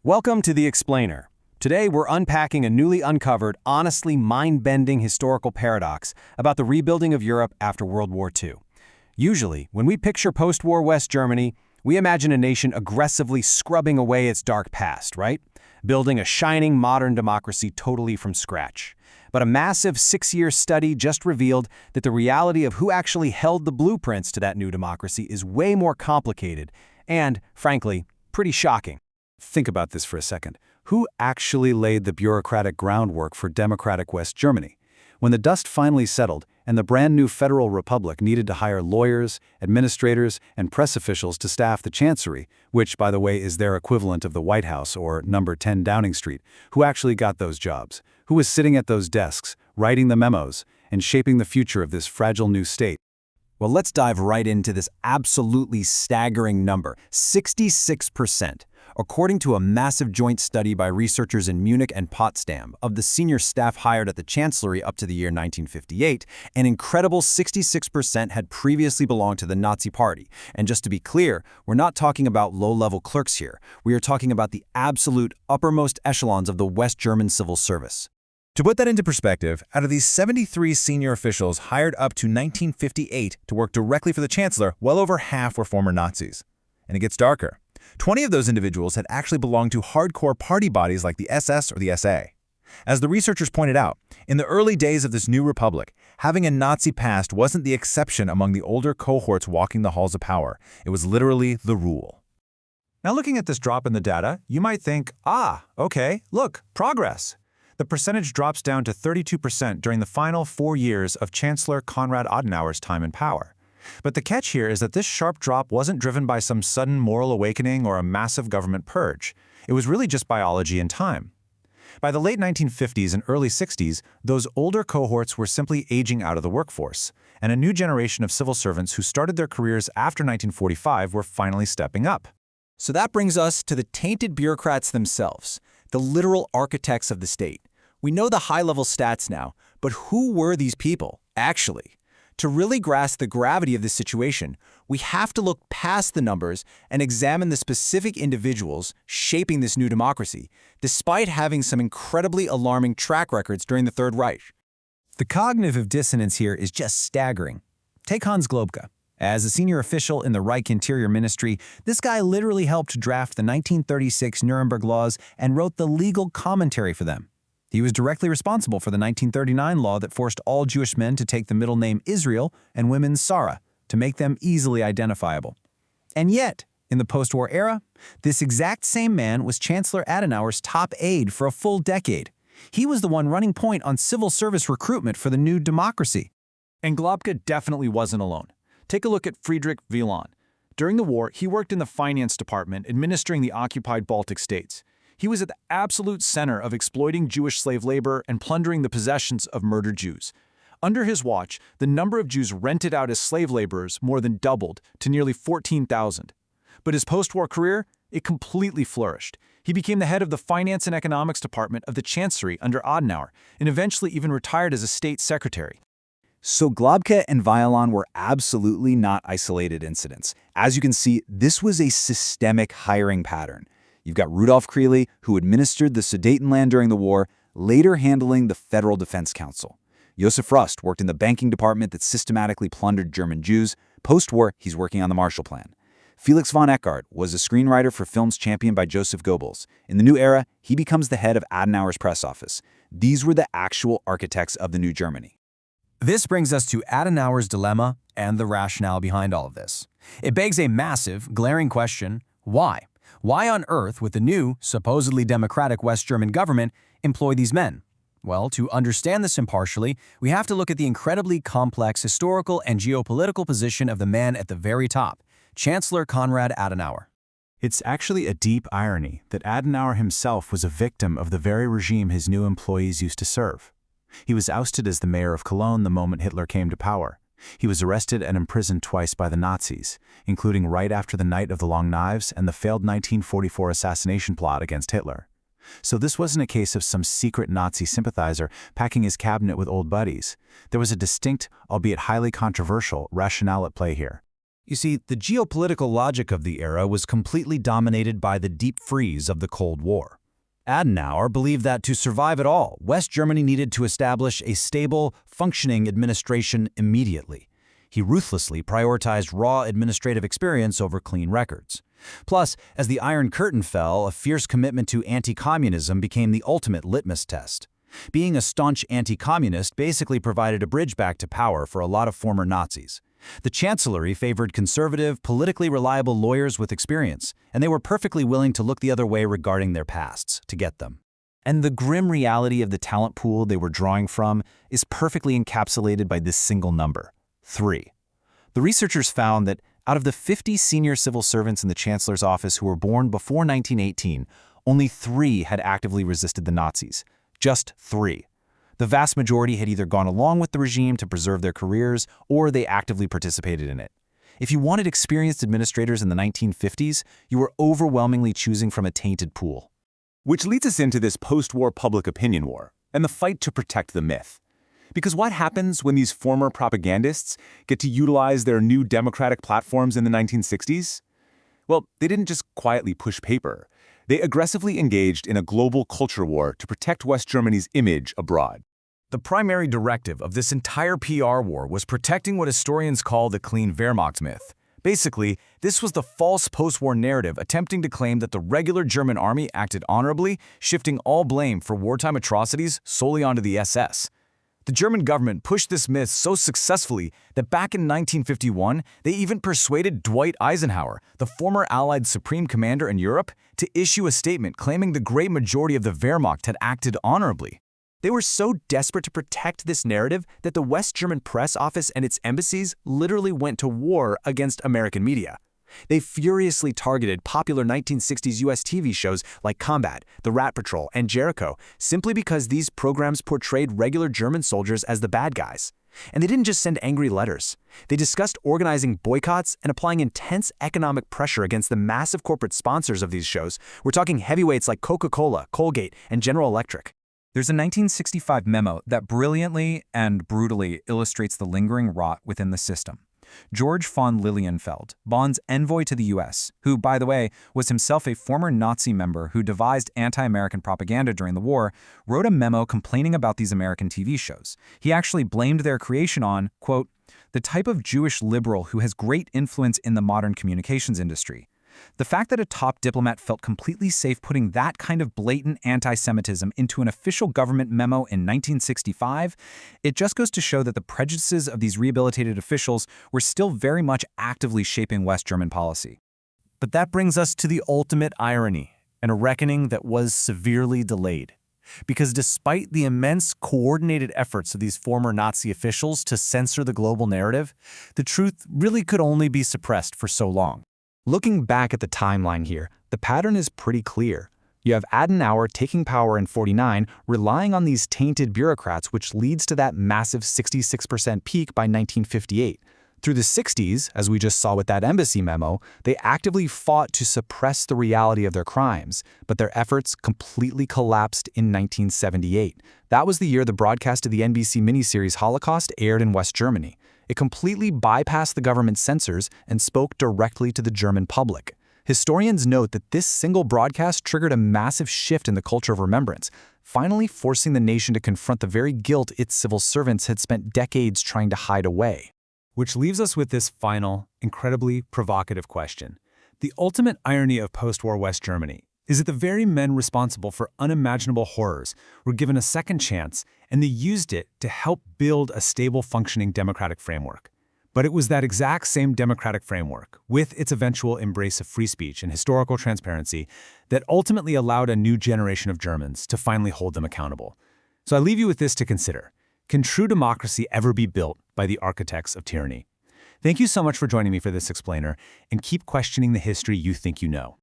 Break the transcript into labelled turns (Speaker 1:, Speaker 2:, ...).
Speaker 1: Welcome to The Explainer. Today we're unpacking a newly uncovered, honestly mind-bending historical paradox about the rebuilding of Europe after World War II. Usually, when we picture post-war West Germany, we imagine a nation aggressively scrubbing away its dark past, right? Building a shining modern democracy totally from scratch. But a massive 6-year study just revealed that the reality of who actually held the blueprints to that new democracy is way more complicated and, frankly, pretty shocking.
Speaker 2: Think about this for a second. Who actually laid the bureaucratic groundwork for democratic West Germany? When the dust finally settled and the brand new federal republic needed to hire lawyers, administrators, and press officials to staff the chancery, which, by the way, is their equivalent of the White House or number 10 Downing Street, who actually got those jobs? Who was sitting at those desks, writing the memos, and shaping the future of this fragile new state?
Speaker 1: Well, let's dive right into this absolutely staggering number, 66%. According to a massive joint study by researchers in Munich and Potsdam of the senior staff hired at the Chancellery up to the year 1958, an incredible 66% had previously belonged to the Nazi Party. And just to be clear, we're not talking about low-level clerks here. We are talking about the absolute uppermost echelons of the West German civil service.
Speaker 3: To put that into perspective, out of these 73 senior officials hired up to 1958 to work directly for the Chancellor, well over half were former Nazis. And it gets darker. 20 of those individuals had actually belonged to hardcore party bodies like the SS or the SA. As the researchers pointed out, in the early days of this new republic, having a Nazi past wasn't the exception among the older cohorts walking the halls of power. It was literally the rule.
Speaker 4: Now looking at this drop in the data, you might think, okay, look, progress. The percentage drops down to 32% during the final 4 years of Chancellor Konrad Adenauer's time in power. But the catch here is that this sharp drop wasn't driven by some sudden moral awakening or a massive government purge. It was really just biology and time. By the late 1950s and early 60s, those older cohorts were simply aging out of the workforce, and a new generation of civil servants who started their careers after 1945 were finally stepping up.
Speaker 1: So that brings us to the tainted bureaucrats themselves, the literal architects of the state. We know the high-level stats now, but who were these people, actually? To really grasp the gravity of this situation, we have to look past the numbers and examine the specific individuals shaping this new democracy, despite having some incredibly alarming track records during the Third Reich.
Speaker 5: The cognitive dissonance here is just staggering. Take Hans Globke. As a senior official in the Reich Interior Ministry, this guy literally helped draft the 1936 Nuremberg laws and wrote the legal commentary for them. He was directly responsible for the 1939 law that forced all Jewish men to take the middle name Israel and women Sarah to make them easily identifiable. And yet, in the post-war era, this exact same man was Chancellor Adenauer's top aide for a full decade. He was the one running point on civil service recruitment for the new democracy.
Speaker 4: And Globke definitely wasn't alone. Take a look at Friedrich Wieland. During the war, he worked in the finance department administering the occupied Baltic states. He was at the absolute center of exploiting Jewish slave labor and plundering the possessions of murdered Jews. Under his watch, the number of Jews rented out as slave laborers more than doubled to nearly 14,000. But his post-war career, it completely flourished. He became the head of the Finance and Economics Department of the Chancery under Adenauer, and eventually even retired as a state secretary.
Speaker 2: So Globke and Wieland were absolutely not isolated incidents. As you can see, this was a systemic hiring pattern. You've got Rudolf Creeley, who administered the Sudetenland during the war, later handling the Federal Defense Council. Josef Rust worked in the banking department that systematically plundered German Jews. Post-war, he's working on the Marshall Plan. Felix von Eckart was a screenwriter for films championed by Joseph Goebbels. In the new era, he becomes the head of Adenauer's press office. These were the actual architects of the new Germany.
Speaker 5: This brings us to Adenauer's dilemma and the rationale behind all of this. It begs a massive, glaring question: why? Why on earth would the new, supposedly democratic West German government employ these men? Well, to understand this impartially, we have to look at the incredibly complex historical and geopolitical position of the man at the very top, Chancellor Konrad Adenauer.
Speaker 4: It's actually a deep irony that Adenauer himself was a victim of the very regime his new employees used to serve. He was ousted as the mayor of Cologne the moment Hitler came to power. He was arrested and imprisoned twice by the Nazis, including right after the Night of the Long Knives and the failed 1944 assassination plot against Hitler. So this wasn't a case of some secret Nazi sympathizer packing his cabinet with old buddies. There was a distinct, albeit highly controversial, rationale at play here.
Speaker 2: You see, the geopolitical logic of the era was completely dominated by the deep freeze of the Cold War. Adenauer believed that to survive at all, West Germany needed to establish a stable, functioning administration immediately. He ruthlessly prioritized raw administrative experience over clean records. Plus, as the Iron Curtain fell, a fierce commitment to anti-communism became the ultimate litmus test. Being a staunch anti-communist basically provided a bridge back to power for a lot of former Nazis. The Chancellery favored conservative, politically reliable lawyers with experience, and they were perfectly willing to look the other way regarding their pasts to get them. And the grim reality of the talent pool they were drawing from is perfectly encapsulated by this single number: 3. The researchers found that out of the 50 senior civil servants in the Chancellor's office who were born before 1918, only 3 had actively resisted the Nazis. Just 3. The vast majority had either gone along with the regime to preserve their careers, or they actively participated in it. If you wanted experienced administrators in the 1950s, you were overwhelmingly choosing from a tainted pool.
Speaker 3: Which leads us into this post-war public opinion war and the fight to protect the myth. Because what happens when these former propagandists get to utilize their new democratic platforms in the 1960s? Well, they didn't just quietly push paper. They aggressively engaged in a global culture war to protect West Germany's image abroad.
Speaker 2: The primary directive of this entire PR war was protecting what historians call the clean Wehrmacht myth. Basically, this was the false post-war narrative attempting to claim that the regular German army acted honorably, shifting all blame for wartime atrocities solely onto the SS. The German government pushed this myth so successfully that back in 1951, they even persuaded Dwight Eisenhower, the former Allied supreme commander in Europe, to issue a statement claiming the great majority of the Wehrmacht had acted honorably. They were so desperate to protect this narrative that the West German press office and its embassies literally went to war against American media. They furiously targeted popular 1960s US TV shows like Combat, The Rat Patrol, and Jericho simply because these programs portrayed regular German soldiers as the bad guys. And they didn't just send angry letters. They discussed organizing boycotts and applying intense economic pressure against the massive corporate sponsors of these shows. We're talking heavyweights like Coca-Cola, Colgate, and General Electric.
Speaker 5: There's a 1965 memo that brilliantly and brutally illustrates the lingering rot within the system. George von Lilienfeld, Bond's envoy to the U.S., who, by the way, was himself a former Nazi member who devised anti-American propaganda during the war, wrote a memo complaining about these American TV shows. He actually blamed their creation on, quote, the type of Jewish liberal who has great influence in the modern communications industry. The fact that a top diplomat felt completely safe putting that kind of blatant anti-Semitism into an official government memo in 1965, it just goes to show that the prejudices of these rehabilitated officials were still very much actively shaping West German policy.
Speaker 2: But that brings us to the ultimate irony, and a reckoning that was severely delayed. Because despite the immense coordinated efforts of these former Nazi officials to censor the global narrative, the truth really could only be suppressed for so long. Looking back at the timeline here, the pattern is pretty clear. You have Adenauer taking power in '49, relying on these tainted bureaucrats, which leads to that massive 66% peak by 1958. Through the 60s, as we just saw with that embassy memo, they actively fought to suppress the reality of their crimes, but their efforts completely collapsed in 1978. That was the year the broadcast of the NBC miniseries Holocaust aired in West Germany. It completely bypassed the government censors and spoke directly to the German public. Historians note that this single broadcast triggered a massive shift in the culture of remembrance, finally forcing the nation to confront the very guilt its civil servants had spent decades trying to hide away. Which leaves us with this final, incredibly provocative question. The ultimate irony of post-war West Germany is that the very men responsible for unimaginable horrors were given a second chance, and they used it to help build a stable, functioning democratic framework. But it was that exact same democratic framework, with its eventual embrace of free speech and historical transparency, that ultimately allowed a new generation of Germans to finally hold them accountable. So I leave you with this to consider. Can true democracy ever be built by the architects of tyranny? Thank you so much for joining me for this explainer, and keep questioning the history you think you know.